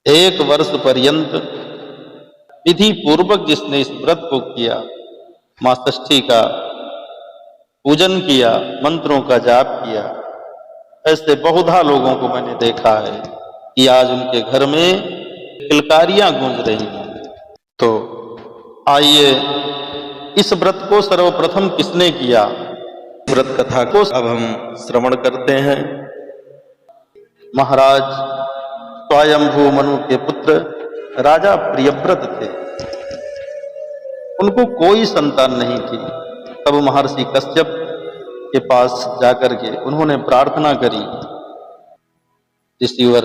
1 वर्ष पर्यंत विधि पूर्वक जिसने इस व्रत को किया, मां षष्ठी का पूजन किया, मंत्रों का जाप किया, ऐसे बहुधा लोगों को मैंने देखा है कि आज उनके घर में किलकारियां गूंज रही हैं। तो आइए इस व्रत को सर्वप्रथम किसने किया, व्रत कथा को अब हम श्रवण करते हैं। महाराज स्वयंभू मनु के पुत्र राजा प्रियव्रत थे। उनको कोई संतान नहीं थी। तब महर्षि कश्यप के पास जाकर के उन्होंने प्रार्थना करी। ऋषिवर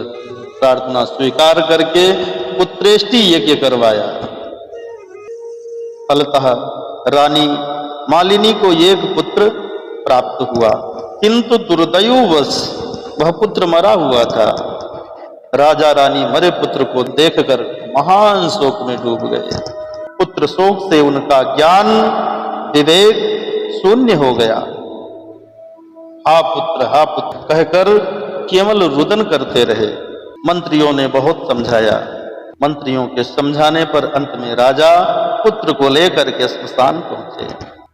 प्रार्थना स्वीकार करके पुत्रेष्टि यज्ञ करवाया। फलतः रानी मालिनी को एक पुत्र प्राप्त हुआ, किंतु दुर्दैववश वह पुत्र मरा हुआ था। राजा रानी मरे पुत्र को देखकर महान शोक में डूब गए। पुत्र शोक से उनका ज्ञान विवेक शून्य हो गया। हा पुत्र कहकर केवल रुदन करते रहे। मंत्रियों ने बहुत समझाया। मंत्रियों के समझाने पर अंत में राजा पुत्र को लेकर के श्मशान पहुंचे।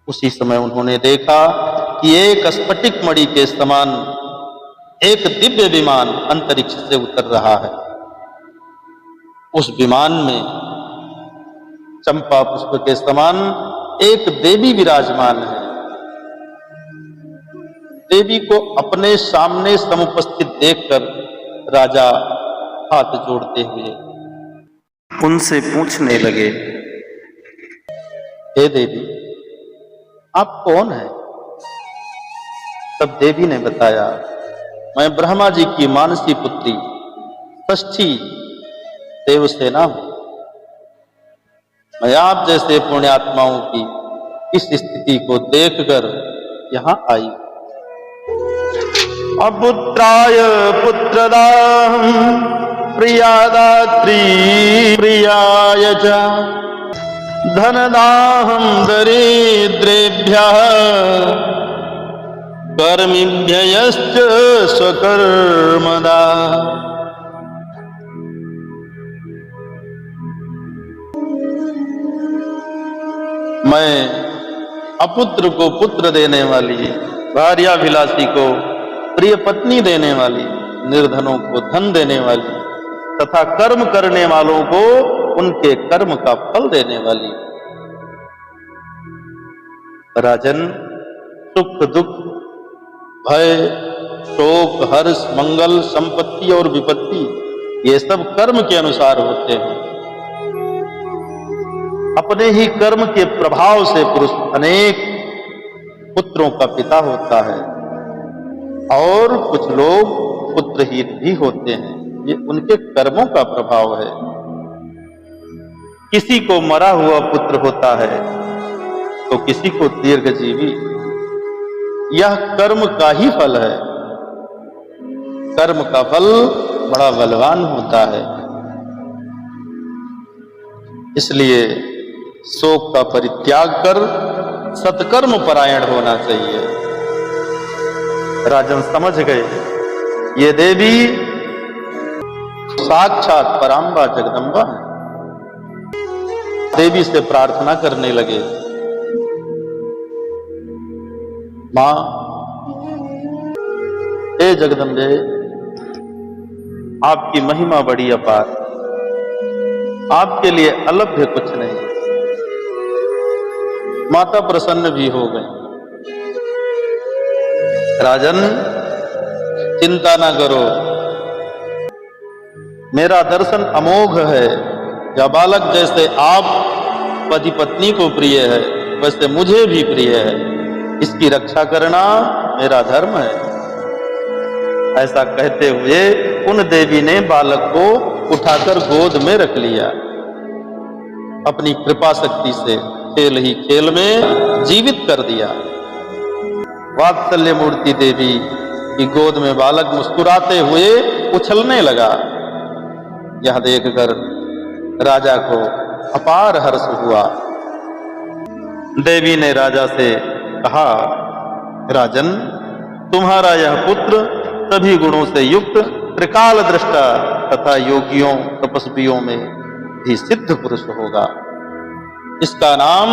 उसी समय उन्होंने देखा कि एक स्फटिक मणि के समान एक दिव्य विमान अंतरिक्ष से उतर रहा है। उस विमान में चंपा पुष्प के समान एक देवी विराजमान है। देवी को अपने सामने समुपस्थित देखकर राजा हाथ जोड़ते हुए उनसे पूछने लगे, हे देवी, आप कौन हैं? तब देवी ने बताया, मैं ब्रह्मा जी की मानसी पुत्री षष्ठी देवसेना हूं। मैं आप जैसे पुण्यात्माओं की इस स्थिति को देखकर यहां आई। अपुत्राय पुत्रदाहं प्रियादात्री प्रियाय च धनदाहं दरिद्रेभ्यः कर्मिभ्यश्च स्वकर्मदा। मैं अपुत्र को पुत्र देने वाली, भार्याभिलाषी को प्रिय पत्नी देने वाली, निर्धनों को धन देने वाली तथा कर्म करने वालों को उनके कर्म का फल देने वाली। राजन, सुख दुख, भय, शोक, हर्ष, मंगल, संपत्ति और विपत्ति ये सब कर्म के अनुसार होते हैं। अपने ही कर्म के प्रभाव से पुरुष अनेक पुत्रों का पिता होता है और कुछ लोग पुत्रहीन भी होते हैं। ये उनके कर्मों का प्रभाव है। किसी को मरा हुआ पुत्र होता है तो किसी को दीर्घजीवी। यह कर्म का ही फल है। कर्म का फल बड़ा बलवान होता है। इसलिए शोक का परित्याग कर सत्कर्म परायण होना चाहिए। राजन समझ गए ये देवी साक्षात पराम्बा जगदम्बा है। देवी से प्रार्थना करने लगे, मां, हे जगदम्बे, आपकी महिमा बड़ी अपार, आपके लिए अलभ्य कुछ नहीं। माता प्रसन्न भी हो गई। राजन, चिंता ना करो, मेरा दर्शन अमोघ है। या बालक जैसे आप पति पत्नी को प्रिय है वैसे मुझे भी प्रिय है। इसकी रक्षा करना मेरा धर्म है। ऐसा कहते हुए उन देवी ने बालक को उठाकर गोद में रख लिया। अपनी कृपा शक्ति से खेल ही खेल में जीवित कर दिया। वात्सल्य मूर्ति देवी की गोद में बालक मुस्कुराते हुए उछलने लगा। यह देखकर राजा को अपार हर्ष हुआ। देवी ने राजा से कहा, राजन, तुम्हारा यह पुत्र सभी गुणों से युक्त त्रिकाल दृष्टा तथा योगियों तपस्वियों में भी सिद्ध पुरुष होगा। इसका नाम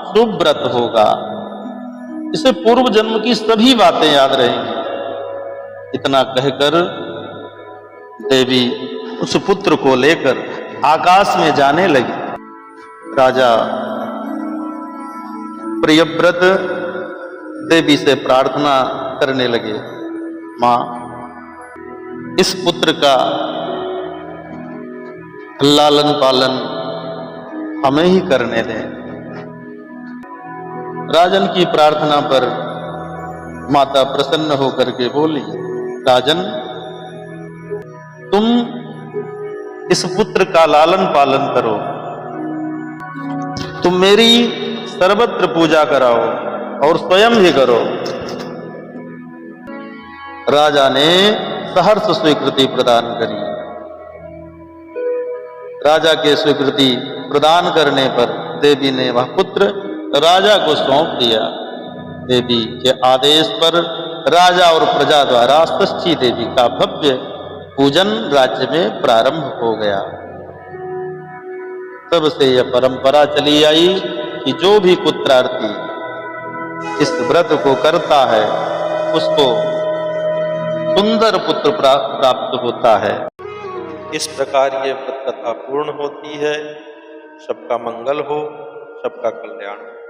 सुव्रत होगा। इसे पूर्व जन्म की सभी बातें याद रहेंगी। इतना कहकर देवी उस पुत्र को लेकर आकाश में जाने लगी। राजा प्रियव्रत देवी से प्रार्थना करने लगे, मां, इस पुत्र का लालन पालन हमें ही करने दें। राजन की प्रार्थना पर माता प्रसन्न होकर के बोली, राजन, तुम इस पुत्र का लालन पालन करो, तुम मेरी सर्वत्र पूजा कराओ और स्वयं भी करो। राजा ने सहर्ष स्वीकृति प्रदान करी। राजा के स्वीकृति प्रदान करने पर देवी ने वह पुत्र राजा को सौंप दिया। देवी के आदेश पर राजा और प्रजा द्वारा षष्ठी देवी का भव्य पूजन राज्य में प्रारंभ हो गया। तब से यह परंपरा चली आई कि जो भी पुत्रार्थी इस व्रत को करता है उसको सुंदर पुत्र प्राप्त होता है। इस प्रकार ये व्रत कथा पूर्ण होती है। सबका मंगल हो, सबका कल्याण हो।